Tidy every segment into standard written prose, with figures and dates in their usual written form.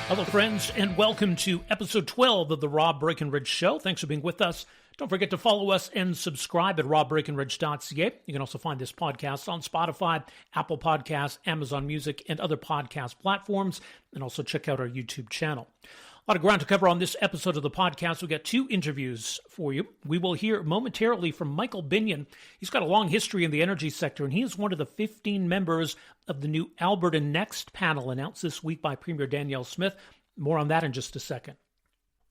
Hello, friends, and welcome to episode 12 of the Rob Breakenridge Show. Thanks for being with us. Don't forget to follow us and subscribe at robbreakenridge.ca. You can also find this podcast on Spotify, Apple Podcasts, Amazon Music, and other podcast platforms, and also check out our YouTube channel. A lot of ground to cover on this episode of the podcast. We've got two interviews for you. We will hear momentarily from Michael Binnion. He's got a long history in the energy sector, and he is one of the 15 members of the new Alberta Next panel announced this week by Premier Danielle Smith. More on that in just a second.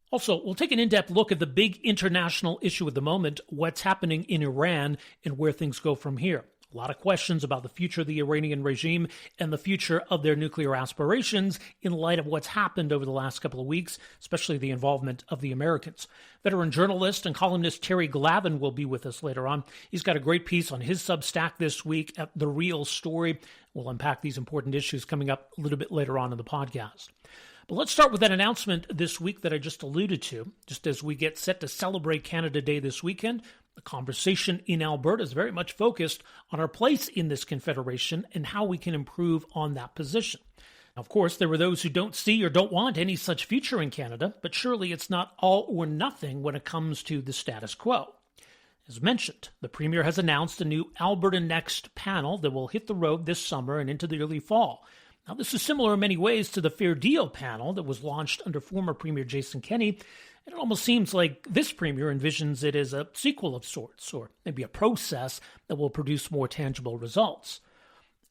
Also, we'll take an in-depth look at the big international issue at the moment, what's happening in Iran and where things go from here. A lot of questions about the future of the Iranian regime and the future of their nuclear aspirations in light of what's happened over the last couple of weeks, especially the involvement of the Americans. Veteran journalist and columnist Terry Glavin will be with us later on. He's got a great piece on his Substack this week at The Real Story. We'll unpack these important issues coming up a little bit later on in the podcast. But let's start with that announcement this week that I just alluded to. Just as we get set to celebrate Canada Day this weekend, the conversation in Alberta is very much focused on our place in this confederation and how we can improve on that position. Now, of course, there are those who don't see or don't want any such future in Canada, but surely it's not all or nothing when it comes to the status quo. As mentioned, the Premier has announced a new Alberta Next panel that will hit the road this summer and into the early fall. Now, this is similar in many ways to the Fair Deal panel that was launched under former Premier Jason Kenney, and it almost seems like this Premier envisions it as a sequel of sorts, or maybe a process that will produce more tangible results.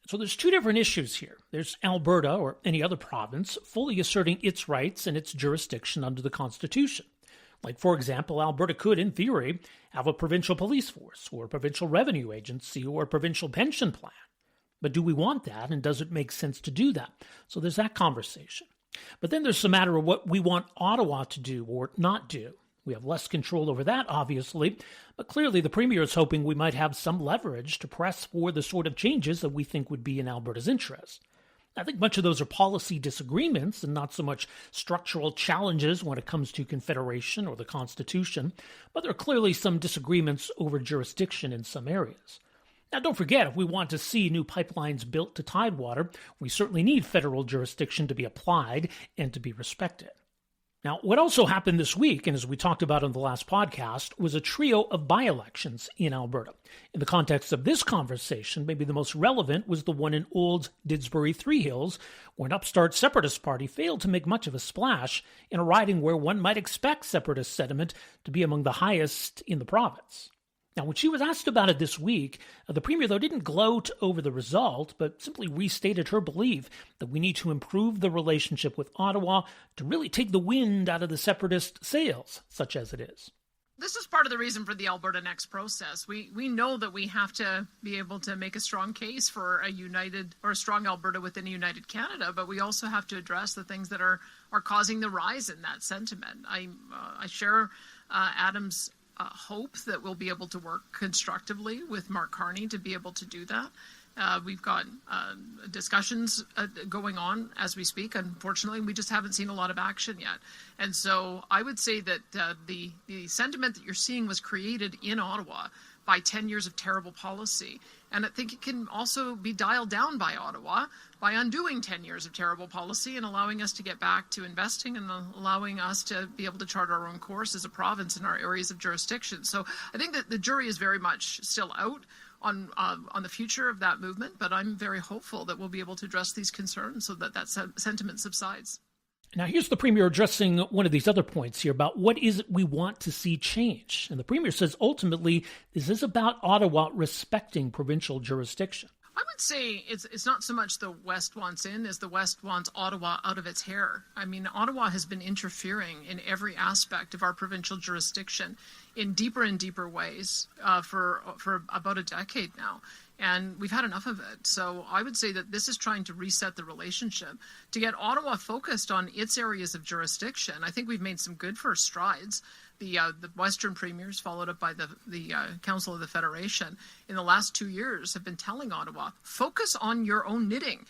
So there's two different issues here. There's Alberta, or any other province, fully asserting its rights and its jurisdiction under the Constitution. Like, for example, Alberta could, in theory, have a provincial police force, or a provincial revenue agency, or a provincial pension plan. But do we want that, and does it make sense to do that? So there's that conversation. But then there's the matter of what we want Ottawa to do or not do. We have less control over that, obviously, but clearly the Premier is hoping we might have some leverage to press for the sort of changes that we think would be in Alberta's interest. I think much of those are policy disagreements and not so much structural challenges when it comes to Confederation or the Constitution, but there are clearly some disagreements over jurisdiction in some areas. Now, don't forget, if we want to see new pipelines built to Tidewater, we certainly need federal jurisdiction to be applied and to be respected. Now, what also happened this week, and as we talked about on the last podcast, was a trio of by-elections in Alberta. In the context of this conversation, maybe the most relevant was the one in Old Didsbury Three Hills, where an upstart separatist party failed to make much of a splash in a riding where one might expect separatist sentiment to be among the highest in the province. Now, when she was asked about it this week, the Premier, though, didn't gloat over the result, but simply restated her belief that we need to improve the relationship with Ottawa to really take the wind out of the separatist sails, such as it is. This is part of the reason for the Alberta Next process. We know that we have to be able to make a strong case for a united or a strong Alberta within a united Canada, but we also have to address the things that are causing the rise in that sentiment. I share Adam's hope that we'll be able to work constructively with Mark Carney to be able to do that. We've got discussions going on as we speak. Unfortunately, we just haven't seen a lot of action yet. And so I would say that the sentiment that you're seeing was created in Ottawa by 10 years of terrible policy. And I think it can also be dialed down by Ottawa by undoing 10 years of terrible policy and allowing us to get back to investing and allowing us to be able to chart our own course as a province in our areas of jurisdiction. So I think that the jury is very much still out on the future of that movement, but I'm very hopeful that we'll be able to address these concerns so that sentiment subsides. Now, here's the Premier addressing one of these other points here about what is it we want to see change. And the Premier says, ultimately, this is about Ottawa respecting provincial jurisdiction. I would say it's not so much the West wants in as the West wants Ottawa out of its hair. I mean, Ottawa has been interfering in every aspect of our provincial jurisdiction in deeper and deeper ways for about a decade now. And we've had enough of it. So I would say that this is trying to reset the relationship to get Ottawa focused on its areas of jurisdiction. I think we've made some good first strides. The Western premiers, followed up by the Council of the Federation, in the last 2 years have been telling Ottawa, focus on your own knitting.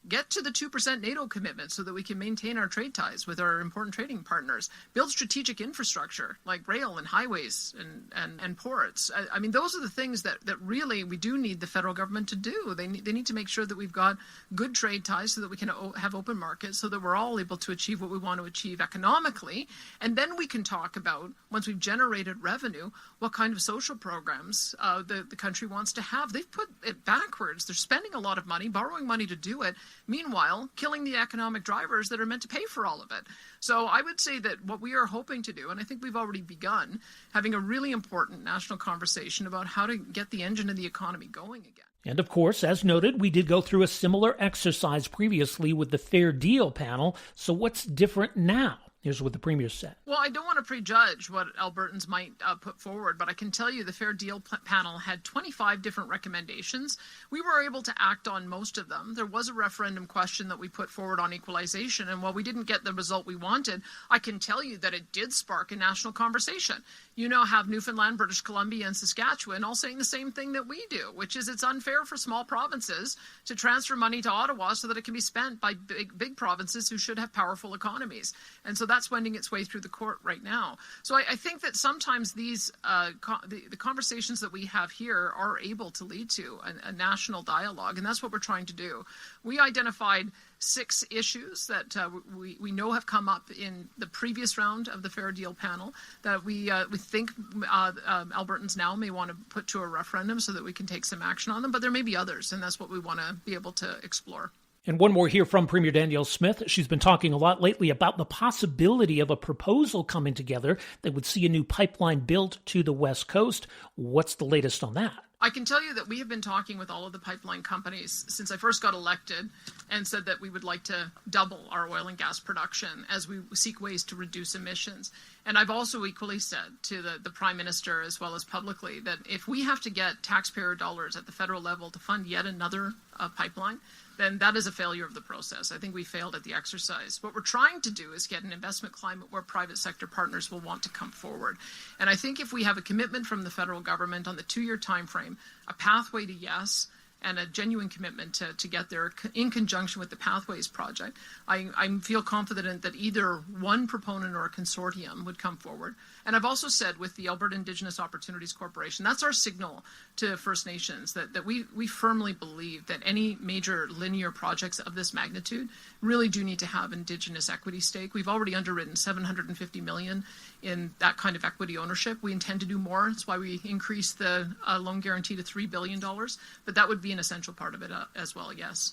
get to the 2% NATO commitment so that we can maintain our trade ties with our important trading partners, build strategic infrastructure like rail and highways and ports. I mean, those are the things that really we do need the federal government to do. They need to make sure that we've got good trade ties so that we can have open markets so that we're all able to achieve what we want to achieve economically. And then we can talk about, once we've generated revenue, what kind of social programs the country wants to have. They've put it backwards. They're spending a lot of money, borrowing money to do it, meanwhile killing the economic drivers that are meant to pay for all of it. So I would say that what we are hoping to do, and I think we've already begun, having a really important national conversation about how to get the engine of the economy going again. And of course, as noted, we did go through a similar exercise previously with the Fair Deal panel. So what's different now? Here's what the Premier said. Well, I don't want to prejudge what Albertans might put forward, but I can tell you the Fair Deal panel had 25 different recommendations. We were able to act on most of them. There was a referendum question that we put forward on equalization, and while we didn't get the result we wanted, I can tell you that it did spark a national conversation. You now have Newfoundland, British Columbia, and Saskatchewan all saying the same thing that we do, which is it's unfair for small provinces to transfer money to Ottawa so that it can be spent by big provinces who should have powerful economies. And so that's wending its way through the court right now. So I think that sometimes these the conversations that we have here are able to lead to a national dialogue, and that's what we're trying to do. We identified 6 issues that we know have come up in the previous round of the Fair Deal panel that we think Albertans now may want to put to a referendum so that we can take some action on them, but there may be others, and that's what we want to be able to explore. And one more here from Premier Danielle Smith. She's been talking a lot lately about the possibility of a proposal coming together that would see a new pipeline built to the West Coast. What's the latest on that? I can tell you that we have been talking with all of the pipeline companies since I first got elected and said that we would like to double our oil and gas production as we seek ways to reduce emissions. And I've also equally said to the Prime Minister as well as publicly that if we have to get taxpayer dollars at the federal level to fund yet another pipeline, then that is a failure of the process. I think we failed at the exercise. What we're trying to do is get an investment climate where private sector partners will want to come forward. And I think if we have a commitment from the federal government on the 2-year time frame, a pathway to yes, and a genuine commitment to get there in conjunction with the Pathways project, I feel confident that either one proponent or a consortium would come forward. And I've also said with the Alberta Indigenous Opportunities Corporation, that's our signal to First Nations that we firmly believe that any major linear projects of this magnitude really do need to have Indigenous equity stake. We've already underwritten $750 million in that kind of equity ownership. We intend to do more. That's why we increased the loan guarantee to $3 billion. But that would be an essential part of it as well, yes.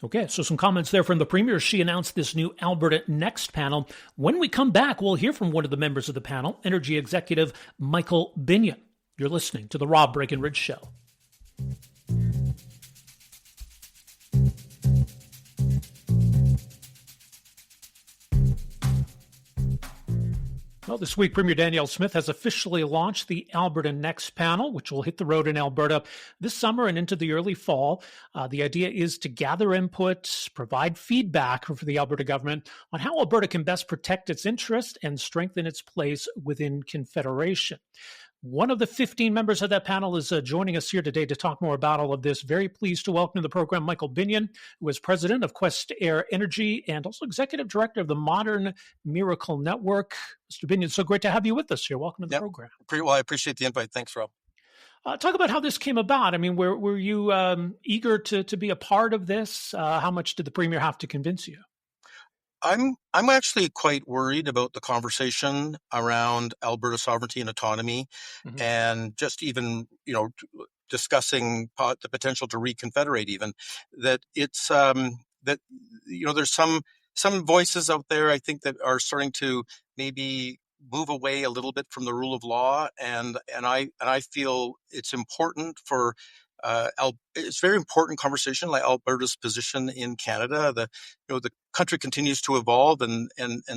Okay, so some comments there from the Premier. She announced this new Alberta Next panel. When we come back, we'll hear from one of the members of the panel, Energy Executive Michael Binnion. You're listening to The Rob Breakenridge Show. Well, this week, Premier Danielle Smith has officially launched the Alberta Next panel, which will hit the road in Alberta this summer and into the early fall. The idea is to gather input, provide feedback for the Alberta government on how Alberta can best protect its interests and strengthen its place within Confederation. One of the 15 members of that panel is joining us here today to talk more about all of this. Very pleased to welcome to the program Michael Binnion, who is president of Quest Air Energy and also executive director of the Modern Miracle Network. Mr. Binnion, so great to have you with us here. Welcome to the program. Well, I appreciate the invite. Thanks, Rob. Talk about how this came about. I mean, were you eager to be a part of this? How much did the Premier have to convince you? I'm actually quite worried about the conversation around Alberta sovereignty and autonomy, and just even discussing the potential to reconfederate. Even that it's that there's some voices out there I think that are starting to maybe move away a little bit from the rule of law, and I feel it's important for. It's a very important conversation, like Alberta's position in Canada. The country continues to evolve, and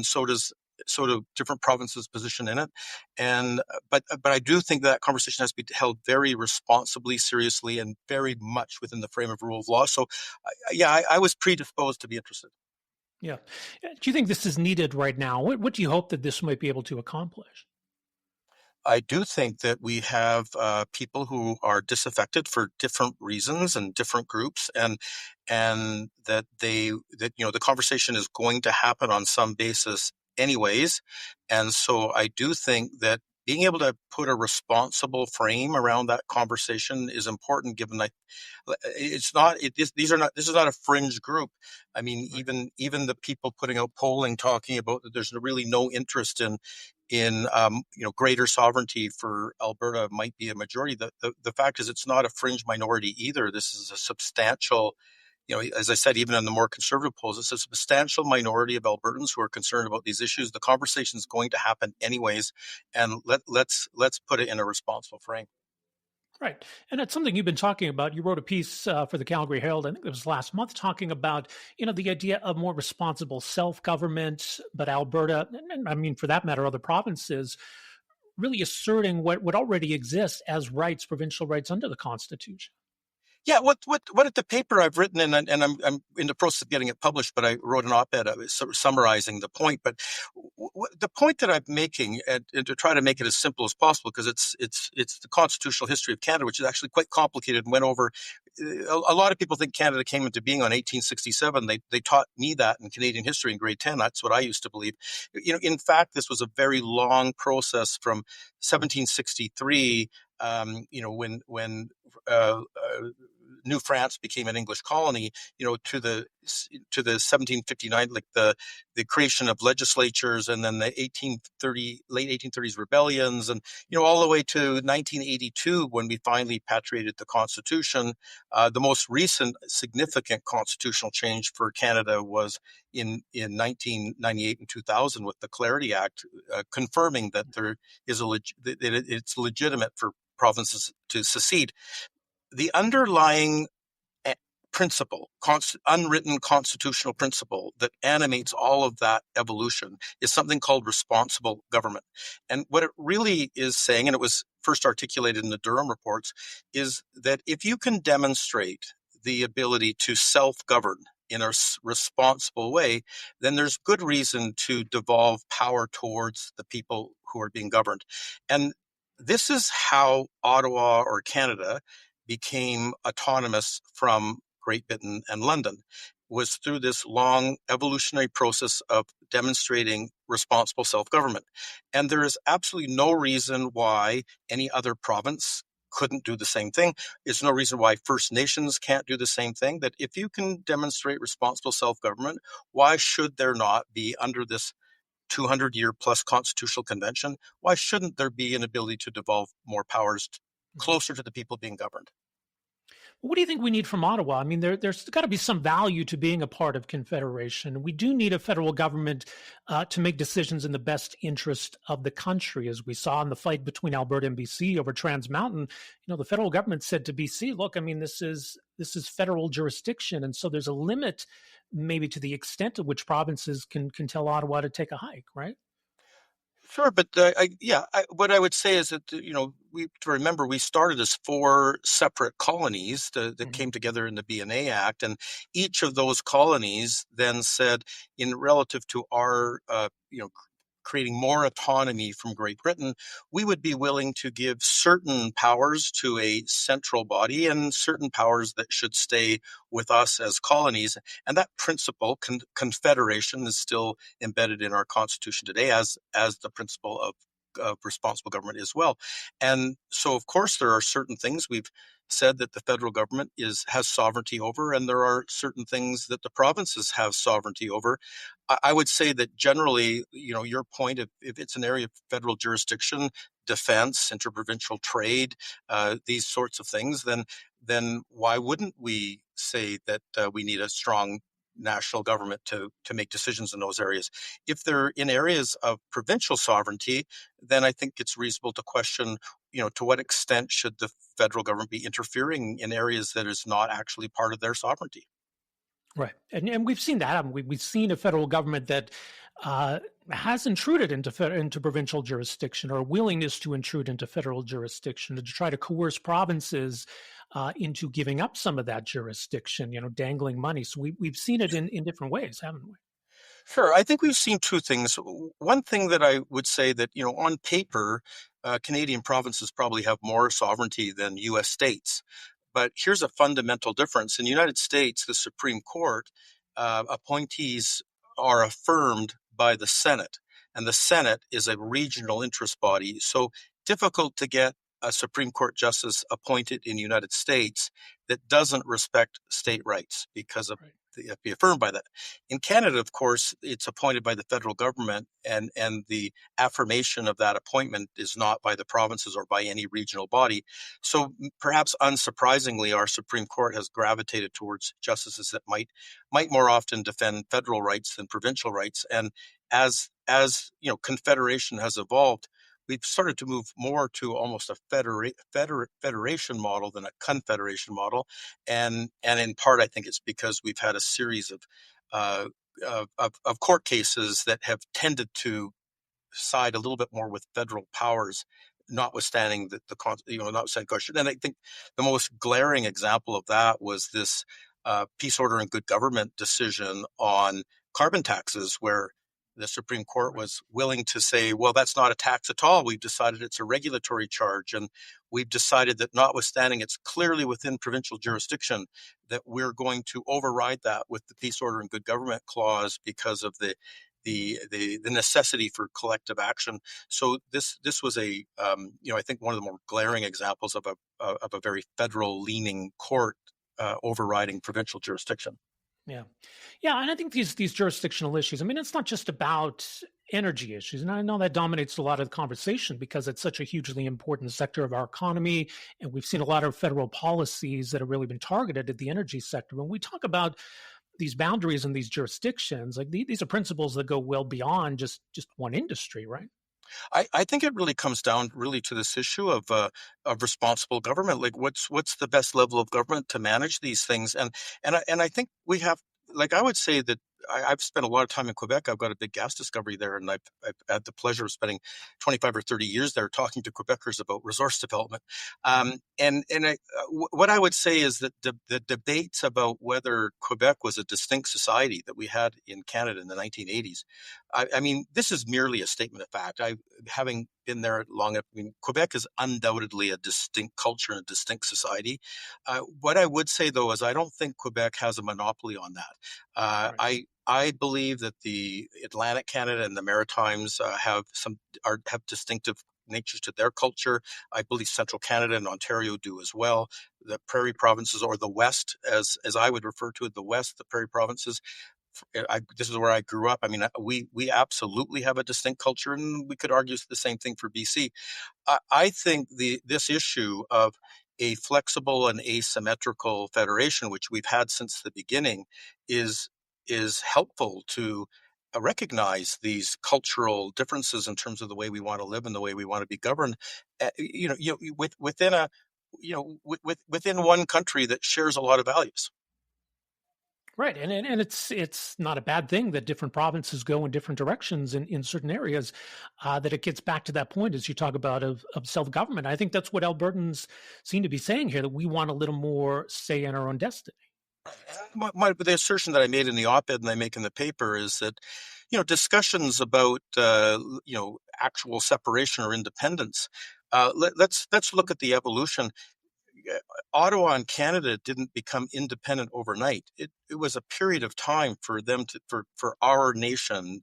so do different provinces' position in it. But I do think that conversation has to be held very responsibly, seriously, and very much within the frame of rule of law. So, I was predisposed to be interested. Yeah. Do you think this is needed right now? What do you hope that this might be able to accomplish? I do think that we have people who are disaffected for different reasons and different groups, and that the conversation is going to happen on some basis anyways. And so I do think that being able to put a responsible frame around that conversation is important, given that this is not a fringe group. I mean, Right. even the people putting out polling talking about that there's really no interest in greater sovereignty for Alberta might be a majority. The fact is, it's not a fringe minority either. This is a substantial, as I said, even in the more conservative polls, it's a substantial minority of Albertans who are concerned about these issues. The conversation is going to happen anyways, and let's put it in a responsible frame. Right. And that's something you've been talking about. You wrote a piece for the Calgary Herald, I think it was last month, talking about, the idea of more responsible self-government, but Alberta, and I mean, for that matter, other provinces, really asserting what already exists as rights, provincial rights under the Constitution. Yeah, what at the paper I've written, and I'm in the process of getting it published, but I wrote an op-ed sort of summarizing the point. But the point that I'm making, and to try to make it as simple as possible, because it's the constitutional history of Canada, which is actually quite complicated and went over. A lot of people think Canada came into being on 1867. They taught me that in Canadian history in grade 10. That's what I used to believe. In fact, this was a very long process from 1763. When New France became an English colony, to the 1759, like the creation of legislatures, and then the late 1830s rebellions, and all the way to 1982 when we finally patriated the Constitution. The most recent significant constitutional change for Canada was in 1998 and 2000 with the Clarity Act, confirming that there is it's legitimate for provinces to secede. The underlying principle, unwritten constitutional principle that animates all of that evolution is something called responsible government. And what it really is saying, and it was first articulated in the Durham reports, is that if you can demonstrate the ability to self-govern in a responsible way, then there's good reason to devolve power towards the people who are being governed. And this is how Ottawa or Canada became autonomous from Great Britain and London, was through this long evolutionary process of demonstrating responsible self-government. And there is absolutely no reason why any other province couldn't do the same thing. There's no reason why First Nations can't do the same thing. That if you can demonstrate responsible self-government, why should there not be, under this 200-year plus constitutional convention, why shouldn't there be an ability to devolve more powers closer to the people being governed? What do you think we need from Ottawa? I mean, there's got to be some value to being a part of Confederation. We do need a federal government to make decisions in the best interest of the country. As we saw in the fight between Alberta and BC over Trans Mountain, the federal government said to BC, look, I mean, this is federal jurisdiction. And so there's a limit maybe to the extent to which provinces can tell Ottawa to take a hike, right? Sure, but what I would say is that we started as 4 separate colonies that came together in the BNA Act, and each of those colonies then said, in relative to our creating more autonomy from Great Britain, we would be willing to give certain powers to a central body and certain powers that should stay with us as colonies. And that principle, confederation, is still embedded in our Constitution today as the principle of responsible government as well. And so, of course, there are certain things we've said that the federal government has sovereignty over, and there are certain things that the provinces have sovereignty over. I would say that generally, your point, if it's an area of federal jurisdiction, defense, interprovincial trade, these sorts of things, then why wouldn't we say that we need a strong national government to make decisions in those areas? If they're in areas of provincial sovereignty, then I think it's reasonable to question, to what extent should the federal government be interfering in areas that is not actually part of their sovereignty? Right. And we've seen that happen. We've seen a federal government that has intruded into provincial jurisdiction, or a willingness to intrude into federal jurisdiction, to try to coerce provinces into giving up some of that jurisdiction, dangling money. So we've seen it in different ways, haven't we? Sure. I think we've seen two things. One thing that I would say that, on paper, Canadian provinces probably have more sovereignty than U.S. states. But here's a fundamental difference. In the United States, the Supreme Court, appointees are affirmed by the Senate, and the Senate is a regional interest body. So difficult to get a Supreme Court justice appointed in the United States that doesn't respect state rights because of be affirmed by that. In Canada, of course, it's appointed by the federal government, and the affirmation of that appointment is not by the provinces or by any regional body. So perhaps unsurprisingly, our Supreme Court has gravitated towards justices that might more often defend federal rights than provincial rights. And as Confederation has evolved, we've started to move more to almost a federation model than a confederation model, and in part, I think it's because we've had a series of court cases that have tended to side a little bit more with federal powers, notwithstanding notwithstanding Constitution. And I think the most glaring example of that was this peace, order, and good government decision on carbon taxes, where the Supreme Court was willing to say, well, that's not a tax at all. We've decided it's a regulatory charge. And we've decided that notwithstanding it's clearly within provincial jurisdiction, that we're going to override that with the peace, order, and good government clause because of the necessity for collective action. So this was I think one of the more glaring examples of a very federal leaning court overriding provincial jurisdiction. Yeah. Yeah. And I think these jurisdictional issues, I mean, it's not just about energy issues. And I know that dominates a lot of the conversation because it's such a hugely important sector of our economy. And we've seen a lot of federal policies that have really been targeted at the energy sector. When we talk about these boundaries and these jurisdictions, like these are principles that go well beyond just one industry, right? I think it really comes down to this issue of responsible government. Like, what's the best level of government to manage these things? And I think we have, like, I would say that I've spent a lot of time in Quebec. I've got a big gas discovery there, and I've had the pleasure of spending 25 or 30 years there talking to Quebecers about resource development. What I would say is that the debates about whether Quebec was a distinct society that we had in Canada in the 1980s, I mean, this is merely a statement of fact. Having been there long, I mean, Quebec is undoubtedly a distinct culture and a distinct society. What I would say, though, is I don't think Quebec has a monopoly on that. Right. I believe that the Atlantic Canada and the Maritimes have distinctive natures to their culture. I believe Central Canada and Ontario do as well. The Prairie provinces, or the West, as I would refer to it, the West, the Prairie provinces. This is where I grew up. I mean, we absolutely have a distinct culture, and we could argue the same thing for BC. I think this issue of a flexible and asymmetrical federation, which we've had since the beginning, is helpful to recognize these cultural differences in terms of the way we want to live and the way we want to be governed. Within one country that shares a lot of values. Right. And it's not a bad thing that different provinces go in different directions in certain areas, that it gets back to that point as you talk about of self-government. I think that's what Albertans seem to be saying here, that we want a little more say in our own destiny. The assertion that I made in the op-ed and I make in the paper is that, discussions about, actual separation or independence, let's look at the evolution. Ottawa and Canada didn't become independent overnight. It was a period of time for them for our nation.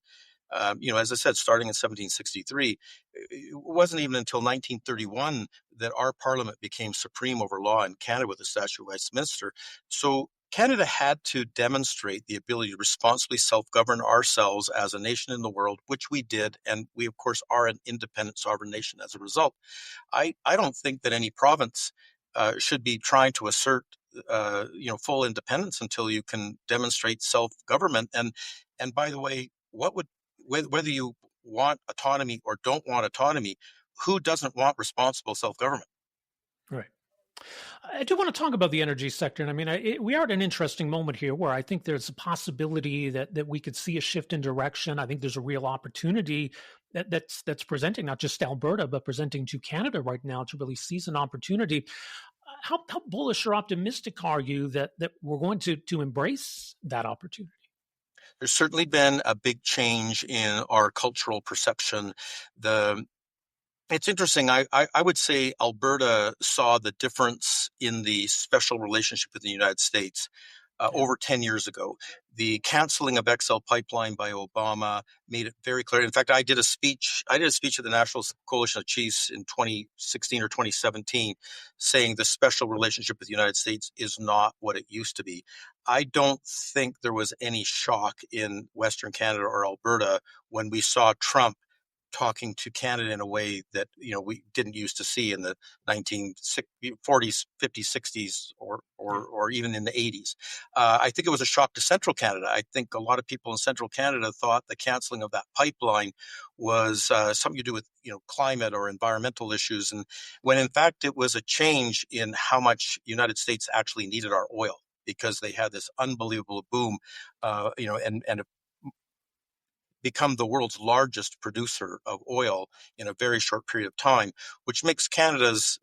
As I said, starting in 1763, it wasn't even until 1931 that our Parliament became supreme over law in Canada with the Statute of Westminster. So Canada had to demonstrate the ability to responsibly self-govern ourselves as a nation in the world, which we did, and we, of course, are an independent sovereign nation as a result. I don't think that any province should be trying to assert, full independence until you can demonstrate self-government. And by the way, whether you want autonomy or don't want autonomy, who doesn't want responsible self-government? Right. I do want to talk about the energy sector. And I mean, we are at an interesting moment here where I think there's a possibility that we could see a shift in direction. I think there's a real opportunity that's presenting not just Alberta, but presenting to Canada right now to really seize an opportunity. How bullish or optimistic are you that we're going to embrace that opportunity? There's certainly been a big change in our cultural perception. It's interesting. I would say Alberta saw the difference in the special relationship with the United States over 10 years ago. The canceling of XL Pipeline by Obama made it very clear. In fact, I did a speech at the National Coalition of Chiefs in 2016 or 2017 saying the special relationship with the United States is not what it used to be. I don't think there was any shock in Western Canada or Alberta when we saw Trump talking to Canada in a way that we didn't used to see in the 1940s, 50s, 60s, or even in the 80s. I think it was a shock to Central Canada. I think a lot of people in Central Canada thought the canceling of that pipeline was something to do with climate or environmental issues, and when in fact it was a change in how much the United States actually needed our oil because they had this unbelievable boom, and become the world's largest producer of oil in a very short period of time, which makes Canada's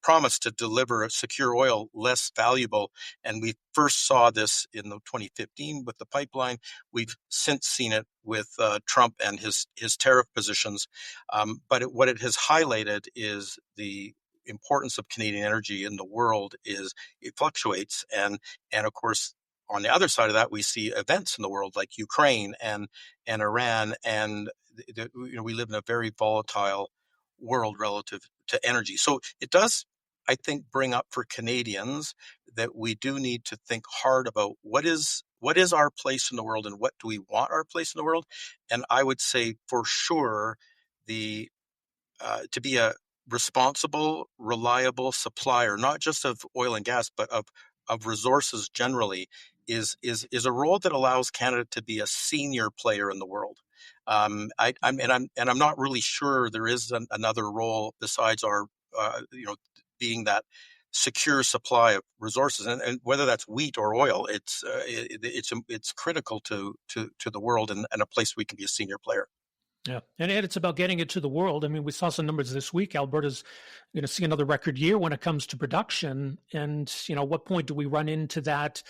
promise to deliver secure oil less valuable. And we first saw this in 2015 with the pipeline. We've since seen it with Trump and his tariff positions. But what it has highlighted is the importance of Canadian energy in the world is it fluctuates. And of course, on the other side of that, we see events in the world like Ukraine and Iran, and we live in a very volatile world relative to energy. So it does, I think, bring up for Canadians that we do need to think hard about what is our place in the world and what do we want our place in the world. And I would say for sure the to be a responsible, reliable supplier, not just of oil and gas, but of resources generally, is a role that allows Canada to be a senior player in the world. I'm not really sure there is another role besides our being that secure supply of resources, and whether that's wheat or oil, it's critical to the world and a place we can be a senior player. Yeah, and it's about getting it to the world. I mean, we saw some numbers this week. Alberta's going to see another record year when it comes to production, and what point do we run into that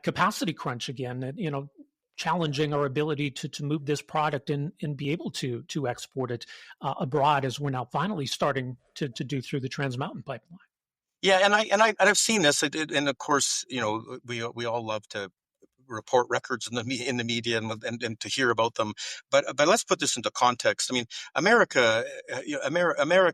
capacity crunch again? And, challenging our ability to move this product and be able to export it abroad, as we're now finally starting to do through the Trans Mountain Pipeline. Yeah, and I've seen this, and of course, we all love to report records in the media and to hear about them, but let's put this into context. I mean, America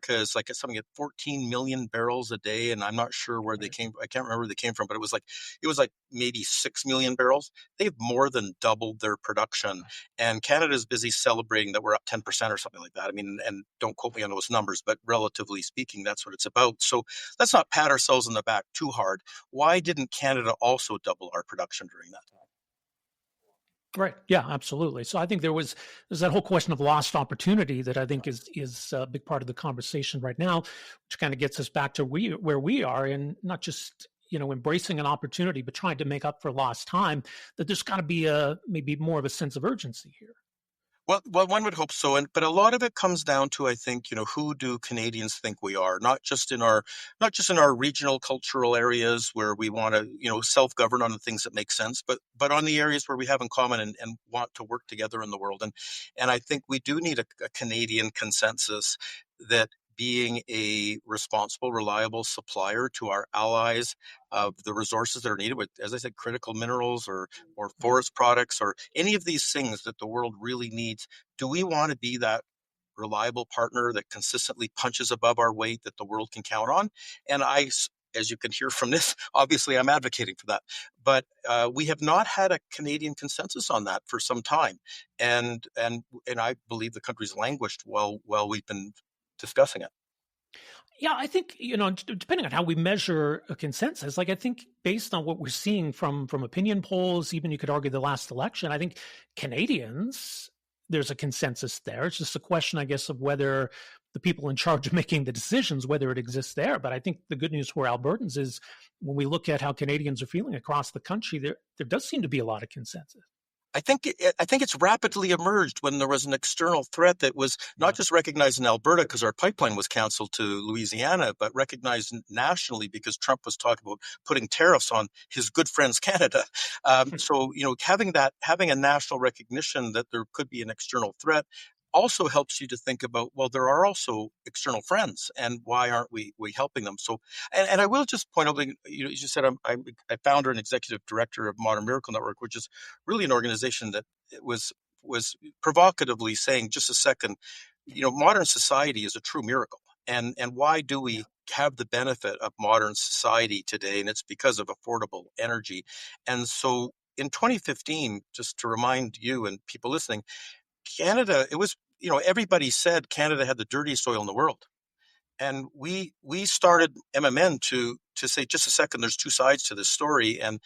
is like something at 14 million barrels a day, and I'm not sure where they came. I can't remember where they came from, but it was like maybe 6 million barrels. They've more than doubled their production, and Canada's busy celebrating that we're up 10% or something like that. I mean, and don't quote me on those numbers, but relatively speaking, that's what it's about. So let's not pat ourselves on the back too hard. Why didn't Canada also double our production during that time? Right. Yeah, absolutely. So I think there's that whole question of lost opportunity that I think is a big part of the conversation right now, which kind of gets us back to where we are, and not just embracing an opportunity, but trying to make up for lost time. That there's got to be maybe more of a sense of urgency here. Well, one would hope so, but a lot of it comes down to, I think, who do Canadians think we are? Not just in our regional cultural areas where we want to, self-govern on the things that make sense, but on the areas where we have in common and want to work together in the world. And I think we do need a Canadian consensus that being a responsible, reliable supplier to our allies of the resources that are needed with, as I said, critical minerals or forest products or any of these things that the world really needs. Do we want to be that reliable partner that consistently punches above our weight that the world can count on? And as you can hear from this, obviously I'm advocating for that. But we have not had a Canadian consensus on that for some time. And I believe the country's languished while we've been discussing it. Yeah, I think, depending on how we measure a consensus, I think based on what we're seeing from opinion polls, even you could argue the last election, I think Canadians, there's a consensus there. It's just a question, I guess, of whether the people in charge of making the decisions, whether it exists there. But I think the good news for Albertans is when we look at how Canadians are feeling across the country, there does seem to be a lot of consensus. I think it's rapidly emerged when there was an external threat that was not just recognized in Alberta because our pipeline was canceled to Louisiana, but recognized nationally because Trump was talking about putting tariffs on his good friends Canada. So having a national recognition that there could be an external threat, also helps you to think about, well, there are also external friends, and why aren't we helping them? So, and I will just point out, as you said, I'm a founder and executive director of Modern Miracle Network, which is really an organization that was provocatively saying, just a second, modern society is a true miracle. And why do we have the benefit of modern society today? And it's because of affordable energy. And so in 2015, just to remind you and people listening, Canada, it was, everybody said Canada had the dirtiest oil in the world. And we started MMN to say, just a second, there's two sides to this story, and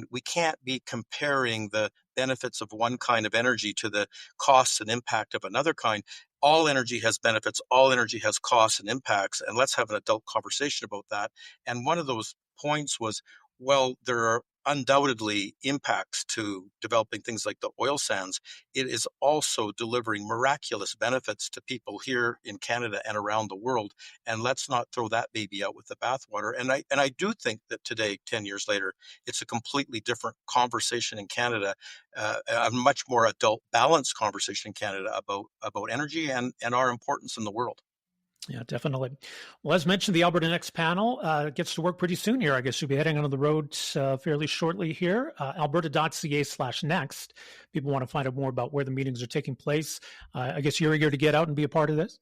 we can't be comparing the benefits of one kind of energy to the costs and impact of another kind. All energy has benefits, all energy has costs and impacts, and let's have an adult conversation about that. And one of those points was, well, there are undoubtedly impacts to developing things like the oil sands. It is also delivering miraculous benefits to people here in Canada and around the world. And let's not throw that baby out with the bathwater. And I do think that today, 10 years later, it's a completely different conversation in Canada, a much more adult, balanced conversation in Canada about energy and our importance in the world. Yeah, definitely. Well, as mentioned, the Alberta Next panel gets to work pretty soon here. I guess you'll be heading on the road fairly shortly here. Alberta.ca/next. People want to find out more about where the meetings are taking place. I guess you're eager to get out and be a part of this?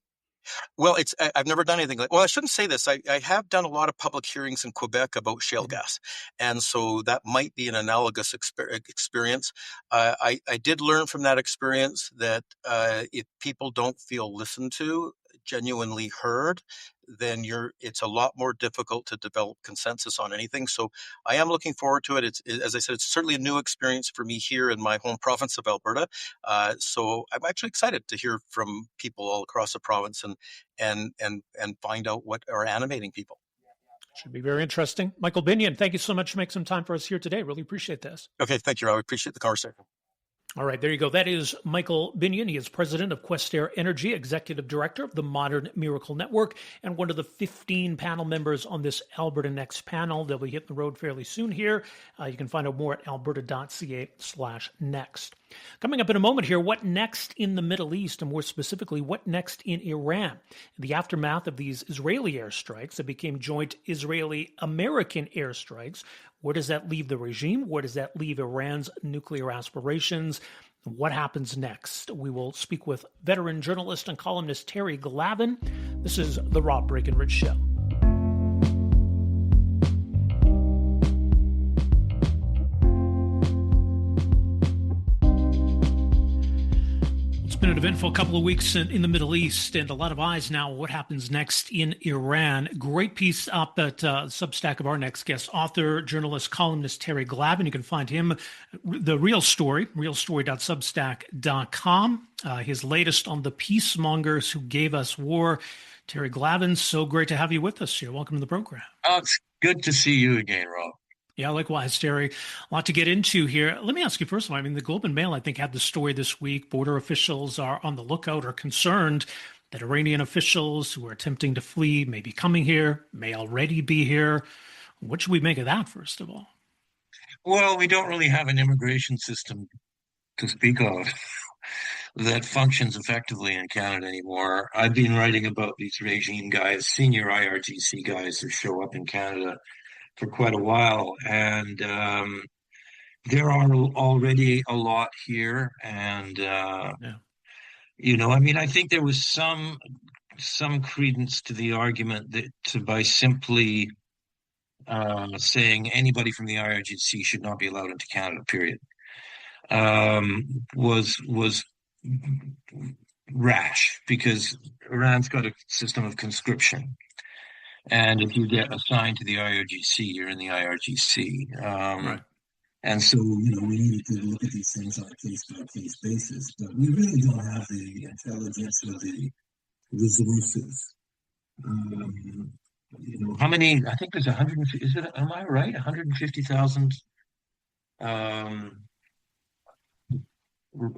Well, I've never done anything well, I shouldn't say this. I have done a lot of public hearings in Quebec about shale gas. And so that might be an analogous experience. I did learn from that experience that if people don't feel listened to, genuinely heard, then it's a lot more difficult to develop consensus on anything. So I am looking forward to it. As I said, it's certainly a new experience for me here in my home province of Alberta. So I'm actually excited to hear from people all across the province and find out what are animating people. Should be very interesting. Michael Binnion, thank you so much for making some time for us here today. Really appreciate this. Okay, thank you, Rob. I appreciate the conversation. All right, there you go. That is Michael Binnion. He is president of Questerre Energy, executive director of the Modern Miracle Network, and one of the 15 panel members on this Alberta Next panel. They'll be hitting the road fairly soon here. You can find out more at alberta.ca/next. Coming up in a moment here, what next in the Middle East, and more specifically, what next in Iran? In the aftermath of these Israeli airstrikes that became joint Israeli-American airstrikes, where does that leave the regime? Where does that leave Iran's nuclear aspirations? What happens next? We will speak with veteran journalist and columnist Terry Glavin. This is the Rob Breakenridge Show. It's been an eventful couple of weeks in the Middle East, and a lot of eyes now on what happens next in Iran. Great piece up at Substack of our next guest, author, journalist, columnist Terry Glavin. You can find him, The Real Story, realstory.substack.com. His latest on the peacemongers who gave us war. Terry Glavin, so great to have you with us here. Welcome to the program. Oh, it's good to see you again, Rob. Yeah, likewise, Terry. A lot to get into here. Let me ask you first of all, the Globe and Mail, I think, had the story this week. Border officials are on the lookout, are concerned that Iranian officials who are attempting to flee may be coming here, may already be here. What should we make of that, first of all? Well, we don't really have an immigration system to speak of that functions effectively in Canada anymore. I've been writing about these regime guys, senior IRGC guys who show up in Canada for quite a while, and there are already a lot here, and I think there was some credence to the argument that by simply saying anybody from the IRGC should not be allowed into Canada, period, was rash, because Iran's got a system of conscription. And if you get assigned to the IRGC, you're in the IRGC. Right. And so, we need to look at these things on a case-by-case basis. But we really don't have the intelligence or the resources. How many? I think there's 150. Am I right? 150,000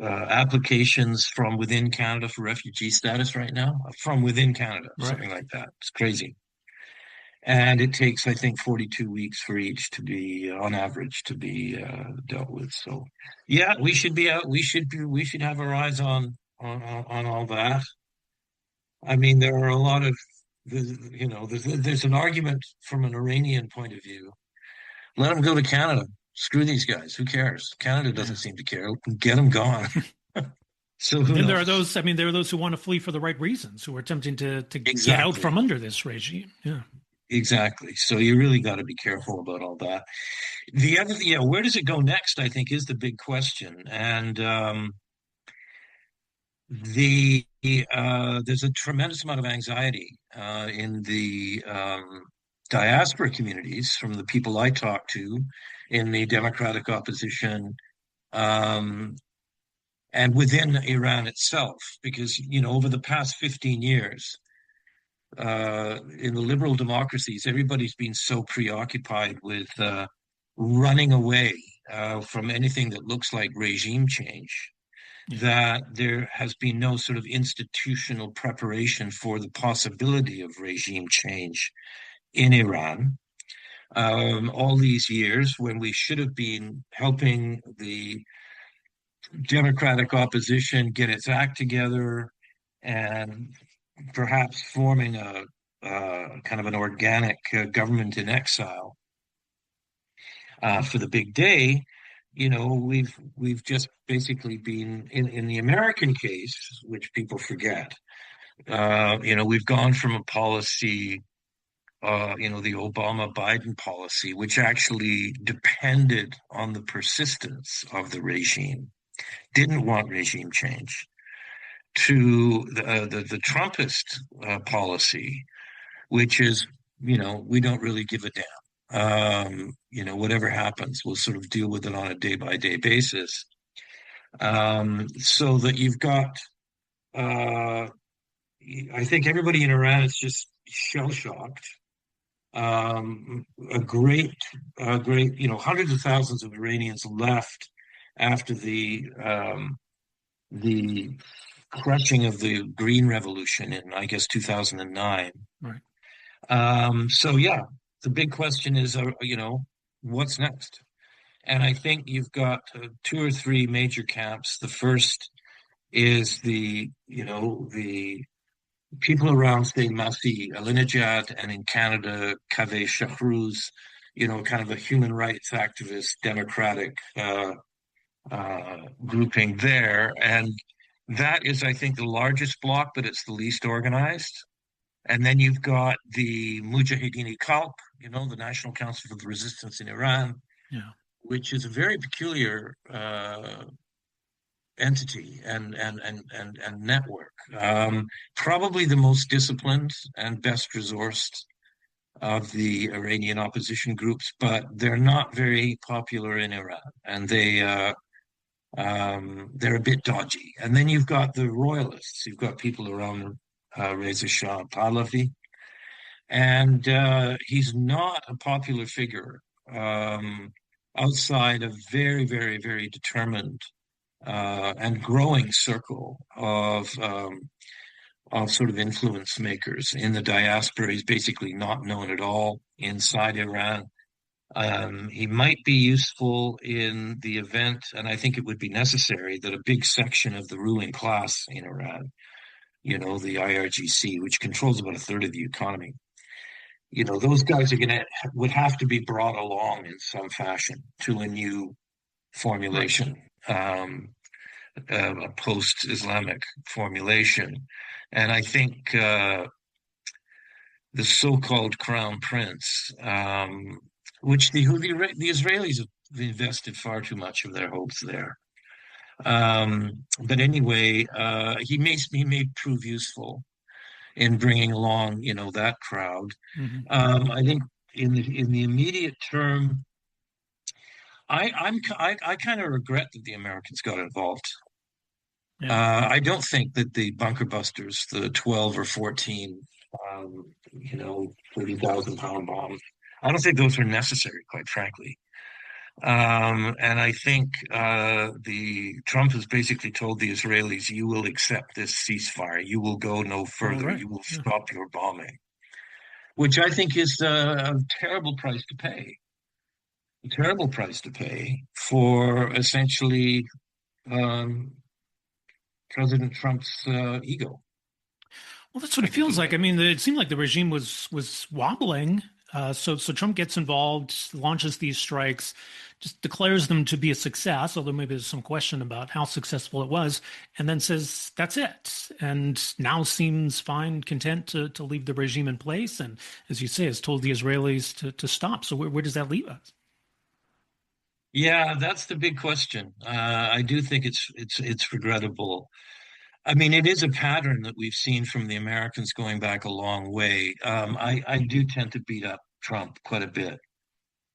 applications from within Canada for refugee status right now? From within Canada, right. Something like that. It's crazy. And it takes, I think, 42 weeks for each to be, on average, to be dealt with. So, yeah, we should be out. We should have our eyes on on all that. I mean, there are a lot of, there's an argument from an Iranian point of view. Let them go to Canada. Screw these guys. Who cares? Canada doesn't seem to care. Get them gone. So who then knows? there are those. I mean, there are those who want to flee for the right reasons, who are attempting to get out from under this regime. Yeah, exactly. So you really got to be careful about all that. The other, where does it go next? I think is the big question, and there's a tremendous amount of anxiety in the diaspora communities from the people I talk to in the democratic opposition. And within Iran itself, because, over the past 15 years, in the liberal democracies, everybody's been so preoccupied with running away from anything that looks like regime change that there has been no sort of institutional preparation for the possibility of regime change in Iran. All these years when we should have been helping the democratic opposition get its act together and perhaps forming a kind of an organic government in exile for the big day, we've just basically been in the American case, which people forget. We've gone from a policy, the Obama-Biden policy, which actually depended on the persistence of the regime, didn't want regime change, to the Trumpist policy, which is, we don't really give a damn. Whatever happens, we'll sort of deal with it on a day-by-day basis. So that you've got, I think everybody in Iran is just shell-shocked. A great, hundreds of thousands of Iranians left after the crushing of the Green Revolution in, I guess, 2009. Right. The big question is, what's next? And I think you've got two or three major camps. The first is the people around, say, Masih Alinejad, and in Canada, Kaveh Shahruz, kind of a human rights activist, democratic grouping there. And that is, I think, the largest bloc, but it's the least organized. And then you've got the Mujahideen-e-Khalq, the National Council for the Resistance in Iran, which is a very peculiar entity and network. Probably the most disciplined and best resourced of the Iranian opposition groups, but they're not very popular in Iran, and they're a bit dodgy. And then you've got the royalists. You've got people around Reza Shah Pahlavi, and he's not a popular figure outside a very, very, very determined and growing circle of sort of influence makers in the diaspora. He's basically not known at all inside Iran. He might be useful in the event, and I think it would be necessary, that a big section of the ruling class in Iran, the IRGC, which controls about a third of the economy, those guys would have to be brought along in some fashion to a new formulation, a post-Islamic formulation. And I think the so-called crown prince, which the Israelis have invested far too much of their hopes there. But anyway, he may prove useful in bringing along, that crowd. Mm-hmm. I think in the immediate term, I kind of regret that the Americans got involved. Yeah. I don't think that the bunker busters, the 12 or 14, 30,000-pound bombs, I don't think those were necessary, quite frankly. And I think Trump has basically told the Israelis, you will accept this ceasefire. You will go no further. Right. You will stop your bombing, which I think is a terrible price to pay. A terrible price to pay for essentially President Trump's ego. Well, that's what it feels like. I mean, it seemed like the regime was wobbling. So Trump gets involved, launches these strikes, just declares them to be a success, although maybe there's some question about how successful it was, and then says that's it. And now seems fine, content to leave the regime in place. And as you say, has told the Israelis to stop. So where does that leave us? Yeah, that's the big question. I do think it's regrettable. I mean, it is a pattern that we've seen from the Americans going back a long way. I do tend to beat up Trump quite a bit.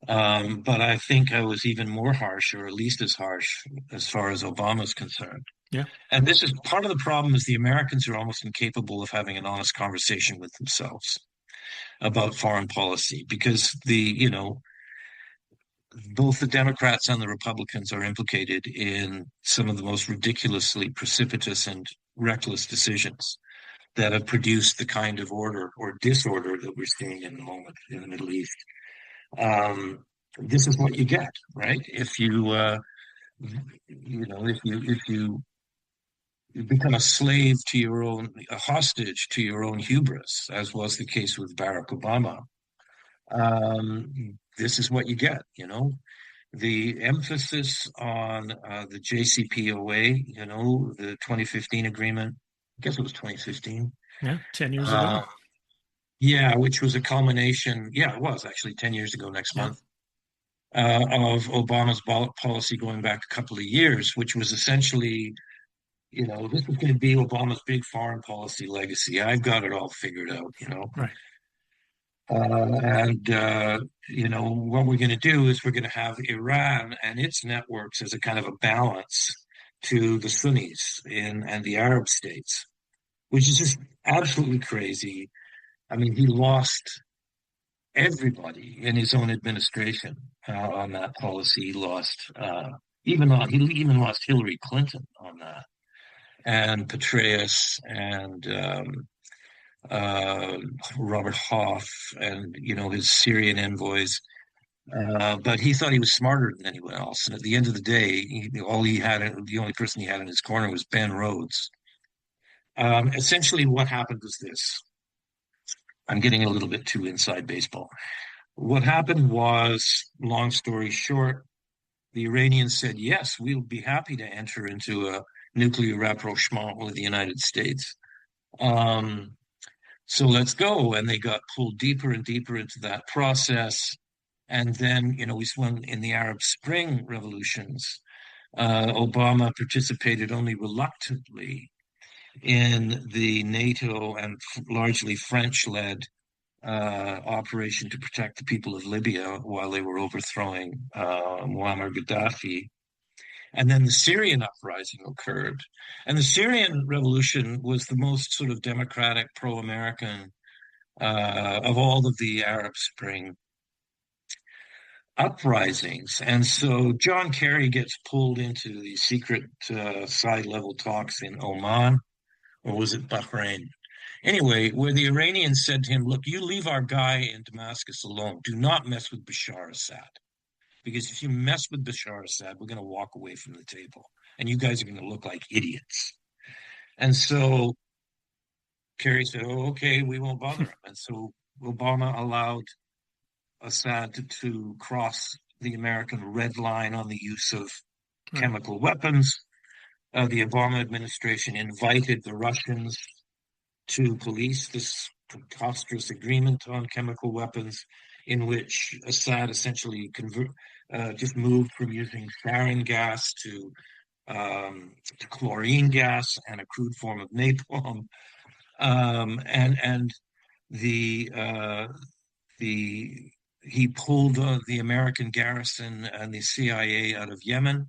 But I think I was even more harsh, or at least as harsh, as far as Obama's concerned. Yeah. And this is part of the problem is the Americans are almost incapable of having an honest conversation with themselves about foreign policy because both the Democrats and the Republicans are implicated in some of the most ridiculously precipitous and reckless decisions that have produced the kind of order or disorder that we're seeing in the moment in the Middle East. This is what you get, right? If you become a slave to your own, a hostage to your own hubris, as was the case with Barack Obama, this is what you get, The emphasis on the JCPOA, the 2015 agreement, I guess it was 2015. Yeah, 10 years ago. Yeah, which was a culmination. Yeah, it was actually 10 years ago next month. Of Obama's policy going back a couple of years, which was essentially, this was going to be Obama's big foreign policy legacy. I've got it all figured out, Right. What we're going to do is we're going to have Iran and its networks as a kind of a balance to the Sunnis and the Arab states, which is just absolutely crazy. I mean, he lost everybody in his own administration on that policy. He lost he even lost Hillary Clinton on that, and Petraeus and Robert Hoff and his Syrian envoys. But he thought he was smarter than anyone else. And at the end of the day, the only person he had in his corner was Ben Rhodes. Essentially, what happened was this. I'm getting a little bit too inside baseball. What happened was, long story short, the Iranians said, yes, we'll be happy to enter into a nuclear rapprochement with the United States. So let's go. And they got pulled deeper and deeper into that process. And then, we swung in the Arab Spring revolutions. Obama participated only reluctantly in the NATO and largely French-led operation to protect the people of Libya while they were overthrowing Muammar Gaddafi. And then the Syrian uprising occurred. And the Syrian revolution was the most sort of democratic, pro-American of all of the Arab Spring uprisings. And so John Kerry gets pulled into the secret side-level talks in Oman, or was it Bahrain? Anyway, where the Iranians said to him, look, you leave our guy in Damascus alone. Do not mess with Bashar Assad. Because if you mess with Bashar Assad, we're going to walk away from the table. And you guys are going to look like idiots. And so Kerry said, oh, okay, we won't bother him. And so Obama allowed Assad to cross the American red line on the use of chemical weapons. The Obama administration invited the Russians to police this preposterous agreement on chemical weapons, in which Assad essentially just moved from using sarin gas to chlorine gas and a crude form of napalm, he pulled the American garrison and the CIA out of Yemen,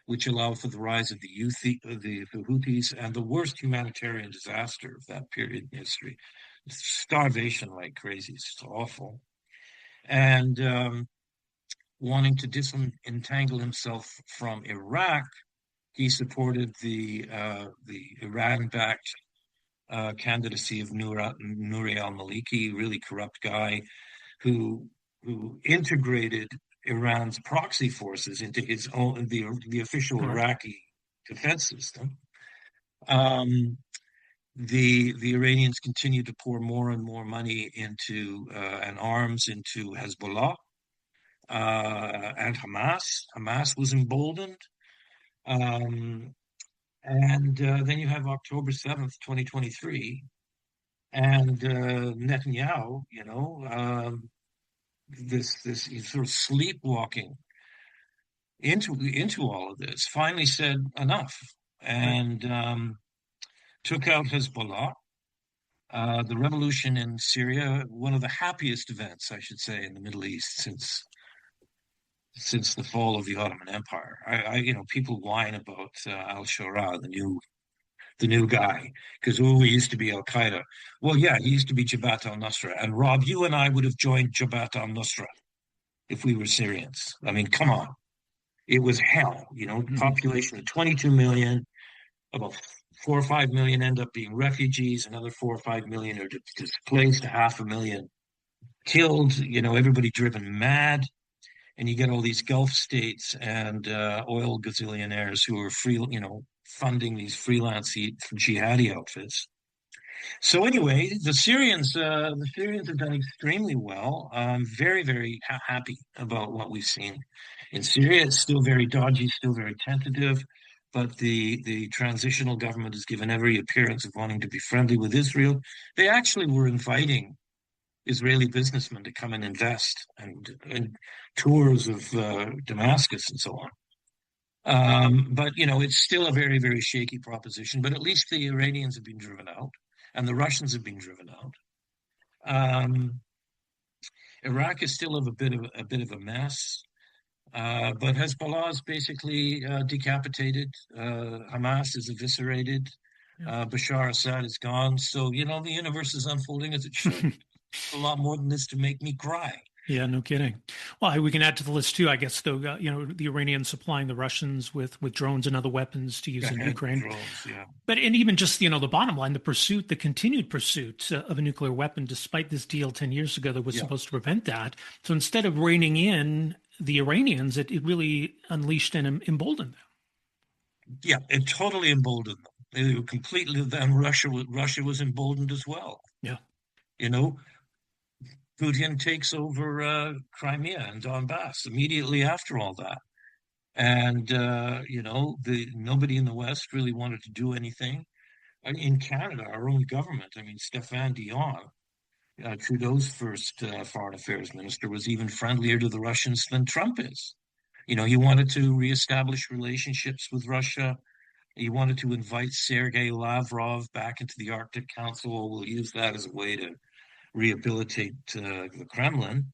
which allowed for the rise of the Houthis and the worst humanitarian disaster of that period in history. Starvation like crazy. It's awful. And wanting to disentangle himself from Iraq, he supported the Iran-backed candidacy of Nouri al-Maliki, really corrupt guy who integrated Iran's proxy forces into his own the official Iraqi defense system. The Iranians continue to pour more and more money into and arms into Hezbollah and Hamas. Hamas was emboldened. Um, and then you have October 7th, 2023, and Netanyahu, this sort of sleepwalking into all of this, finally said enough and took out Hezbollah. The revolution in Syria, one of the happiest events, I should say, in the Middle East since the fall of the Ottoman Empire. People whine about al-Shura, the new guy, because he used to be Al Qaeda. Well, yeah, he used to be Jabhat al-Nusra, and Rob, you and I would have joined Jabhat al-Nusra if we were Syrians. I mean, come on, it was hell. Population of 22 million, about 4 or 5 million end up being refugees. Another 4 or 5 million are displaced. 500,000 killed. Everybody driven mad. And you get all these Gulf states and oil gazillionaires who are funding these freelance jihadi outfits. So anyway, the Syrians have done extremely well. I'm very, very happy about what we've seen in Syria. It's still very dodgy, still very tentative, but the transitional government has given every appearance of wanting to be friendly with Israel. They actually were inviting Israeli businessmen to come and invest and tours of Damascus and so on. But it's still a very, very shaky proposition. But at least the Iranians have been driven out, and the Russians have been driven out. Iraq is still a bit of a mess. But Hezbollah is basically decapitated. Hamas is eviscerated. Bashar Assad is gone. So the universe is unfolding as it should. A lot more than this to make me cry. Yeah, no kidding. Well, we can add to the list too, I guess, though, the Iranians supplying the Russians with drones and other weapons to use in Ukraine. Drones, yeah. But and even just, the bottom line, the continued pursuit of a nuclear weapon, despite this deal 10 years ago that was supposed to prevent that. So instead of reining in the Iranians, it really unleashed and emboldened them. Yeah, it totally emboldened them. They were completely, then Russia was emboldened as well. Yeah. Putin takes over Crimea and Donbass immediately after all that. And, nobody in the West really wanted to do anything. In Canada, our own government, Stéphane Dion, Trudeau's first foreign affairs minister, was even friendlier to the Russians than Trump is. He wanted to reestablish relationships with Russia. He wanted to invite Sergei Lavrov back into the Arctic Council. We'll use that as a way to rehabilitate the Kremlin.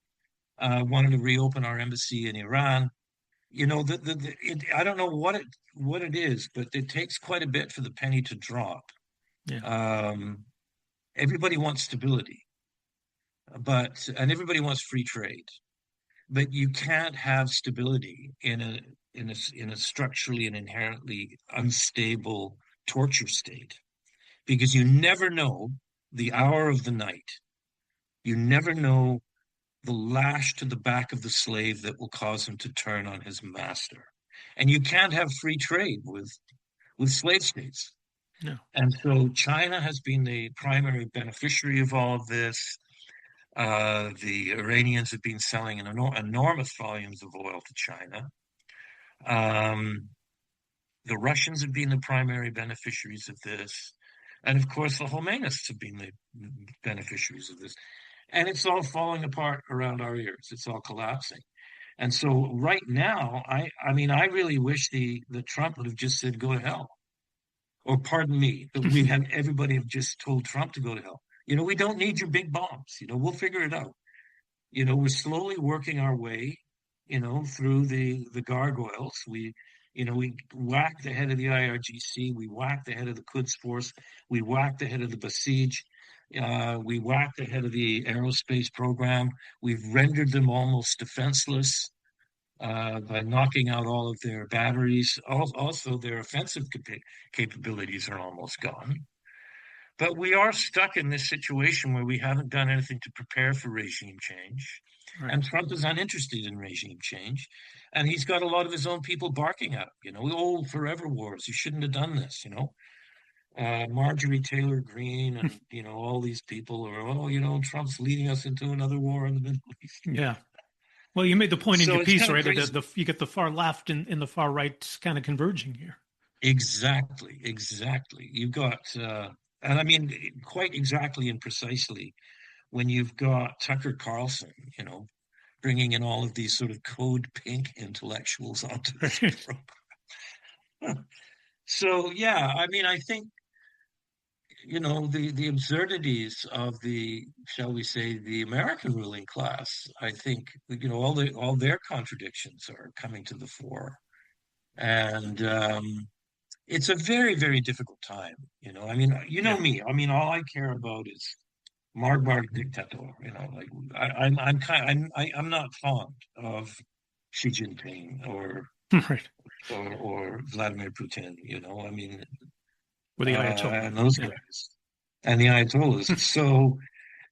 Wanted to reopen our embassy in Iran. I don't know what it is, but it takes quite a bit for the penny to drop. Yeah. Everybody wants stability, and everybody wants free trade, but you can't have stability in a structurally and inherently unstable torture state, because you never know the hour of the night. You never know the lash to the back of the slave that will cause him to turn on his master. And you can't have free trade with slave states. No. And so China has been the primary beneficiary of all of this. The Iranians have been selling enormous volumes of oil to China. The Russians have been the primary beneficiaries of this. And of course, the Khomenists have been the beneficiaries of this. And it's all falling apart around our ears. It's all collapsing. And so right now, I really wish the Trump would have just said, go to hell. Or pardon me, but everybody have just told Trump to go to hell. We don't need your big bombs. We'll figure it out. We're slowly working our way, through the gargoyles. We whacked the head of the IRGC. We whacked the head of the Quds Force. We whacked the head of the Basij. We whacked the head of the aerospace program. We've rendered them almost defenseless by knocking out all of their batteries. Also, their offensive capabilities are almost gone. But we are stuck in this situation where we haven't done anything to prepare for regime change. Right. And Trump is uninterested in regime change. And he's got a lot of his own people barking at him, forever wars. You shouldn't have done this, Marjorie Taylor Greene and, all these people are, Trump's leading us into another war in the Middle East. Yeah. Well, you made the point in So your it's piece, kind of right? crazy. You get the far left and the far right kind of converging here. Exactly. You've got, and I mean, quite exactly and precisely when you've got Tucker Carlson, bringing in all of these sort of code pink intellectuals onto this program. So, yeah, I mean, I think, the absurdities of the, shall we say, the American ruling class, I think, all their contradictions are coming to the fore. And it's a very, very difficult time. I mean, me. I mean, all I care about is Mark dictator. Like I'm not fond of Xi Jinping or Right. or Vladimir Putin. I mean, With the Ayatollah. and those guys and the Ayatollahs. So,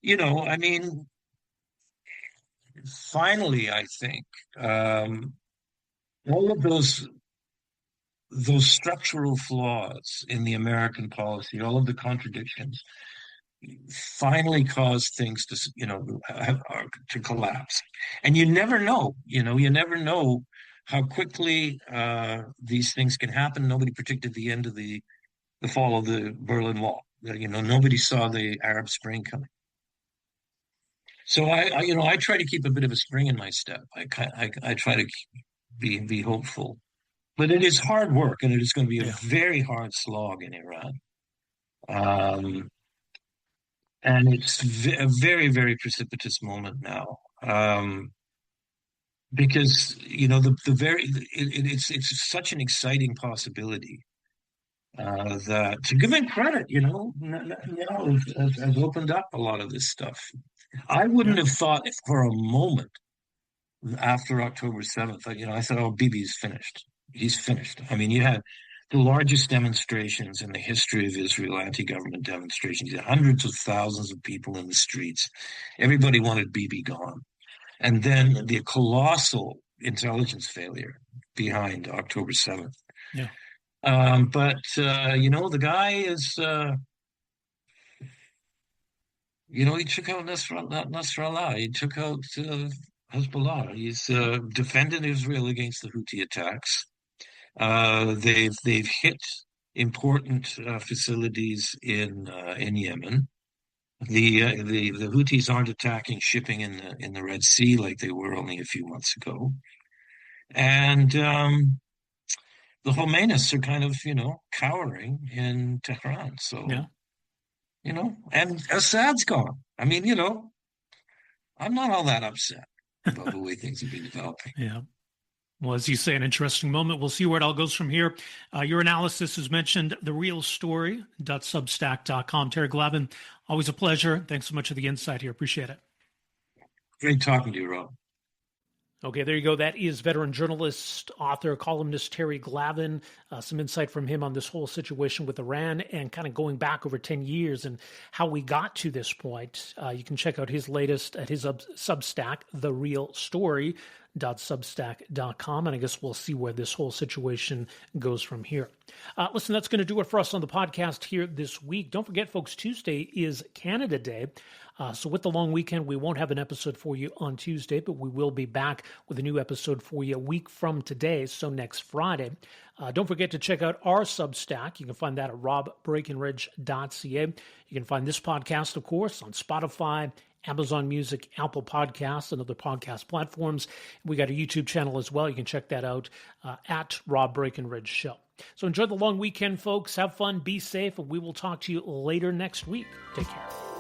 I mean, finally, I think all of those structural flaws in the American policy, all of the contradictions, finally caused things to, to collapse. And you never know, how quickly these things can happen. Nobody predicted the end of the fall of the Berlin Wall. Nobody saw the Arab Spring coming. So I try to keep a bit of a spring in my step. I try to be hopeful. But it is hard work, and it is going to be a very hard slog in Iran. And it's a very, very precipitous moment now. Because, it's such an exciting possibility that, to give him credit, has opened up a lot of this stuff. I wouldn't have thought for a moment after October 7th, I said, oh, Bibi's finished. He's finished. I mean, you had the largest demonstrations in the history of Israel, anti-government demonstrations. You had hundreds of thousands of people in the streets. Everybody wanted Bibi gone. And then the colossal intelligence failure behind October 7th. Yeah. But the guy is, he took out Nasrallah. He took out Hezbollah. He's defended Israel against the Houthi attacks. They've hit important facilities in Yemen. The Houthis aren't attacking shipping in the Red Sea like they were only a few months ago, and the Khomeinists are kind of cowering in Tehran. So and Assad's gone. I mean, I'm not all that upset about the way things have been developing. Yeah. Well, as you say, an interesting moment. We'll see where it all goes from here. Your analysis has mentioned therealstory.substack.com. Terry Glavin, always a pleasure. Thanks so much for the insight here. Appreciate it. Great talking to you, Rob. Okay, there you go. That is veteran journalist, author, columnist Terry Glavin. Some insight from him on this whole situation with Iran and kind of going back over 10 years and how we got to this point. You can check out his latest at his Substack, therealstory.substack.com. And I guess we'll see where this whole situation goes from here. Listen, that's going to do it for us on the podcast here this week. Don't forget, folks, Tuesday is Canada Day. So with the long weekend, we won't have an episode for you on Tuesday, but we will be back with a new episode for you a week from today, so next Friday. Don't forget to check out our Substack. You can find that at robbreakenridge.ca. You can find this podcast, of course, on Spotify, Amazon Music, Apple Podcasts, and other podcast platforms. We got a YouTube channel as well. You can check that out at Rob Breakenridge Show. So enjoy the long weekend, folks. Have fun, be safe, and we will talk to you later next week. Take care.